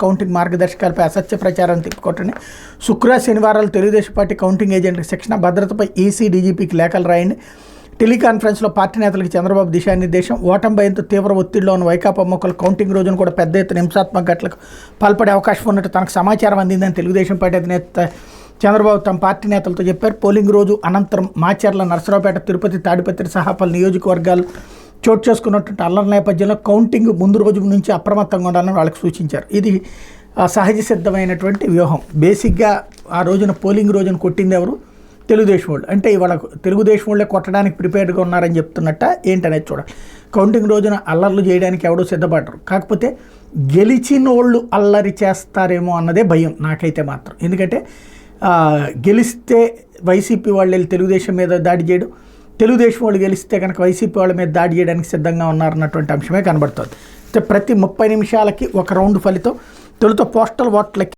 Counting మార్గదర్శకాలపై అసత్య ప్రచారం తిప్పుకోవటండి. శుక్ర శనివారాలు తెలుగుదేశం పార్టీ కౌంటింగ్ ఏజెంట్కి శిక్షణ, భద్రతపై ఈసీ డీజీపీకి లేఖలు రాయండి. టెలికాన్ఫరెన్స్లో పార్టీ నేతలకు చంద్రబాబు దిశానిర్దేశం. ఓటమి భయంతో తీవ్ర ఒత్తిడిలో ఉన్న వైకాపా మొక్కలు కౌంటింగ్ రోజున కూడా పెద్ద ఎత్తున హింసాత్మక ఘటనలకు పాల్పడే అవకాశం ఉన్నట్టు తనకు సమాచారం అందిందని తెలుగుదేశం పార్టీ అధినేత చంద్రబాబు తమ పార్టీ నేతలతో చెప్పారు. పోలింగ్ రోజు అనంతరం మాచర్ల, నర్సరావుపేట, తిరుపతి, తాడిపత్రి సహా పలు నియోజకవర్గాలు చోటు చేసుకున్నటువంటి అల్లరి నేపథ్యంలో కౌంటింగ్ ముందు రోజు నుంచి అప్రమత్తంగా ఉండాలని వాళ్ళకి సూచించారు. ఇది సహజ సిద్ధమైనటువంటి వ్యూహం. బేసిక్గా ఆ రోజున పోలింగ్ రోజున కొట్టింది ఎవరు? తెలుగుదేశం వాళ్ళు. అంటే ఇవాళ తెలుగుదేశం వాళ్ళే కొట్టడానికి ప్రిపేర్డ్గా ఉన్నారని చెప్తున్నట్ట ఏంటనేది చూడాలి. కౌంటింగ్ రోజున అల్లర్లు చేయడానికి ఎవడో సిద్ధపడరు. కాకపోతే గెలిచిన వాళ్ళు అల్లరి చేస్తారేమో అన్నదే భయం నాకైతే మాత్రం. ఎందుకంటే గెలిస్తే వైసీపీ వాళ్ళు వెళ్ళి తెలుగుదేశం మీద దాడి చేయడం, తెలుగుదేశం వాళ్ళు గెలిస్తే కనుక వైసీపీ వాళ్ళ మీద దాడి చేయడానికి సిద్ధంగా ఉన్నారన్నటువంటి అంశమే కనబడుతుంది. ప్రతి 30 నిమిషాలకి ఒక రౌండ్ ఫలితం. తొలుత పోస్టల్ ఓట్లకి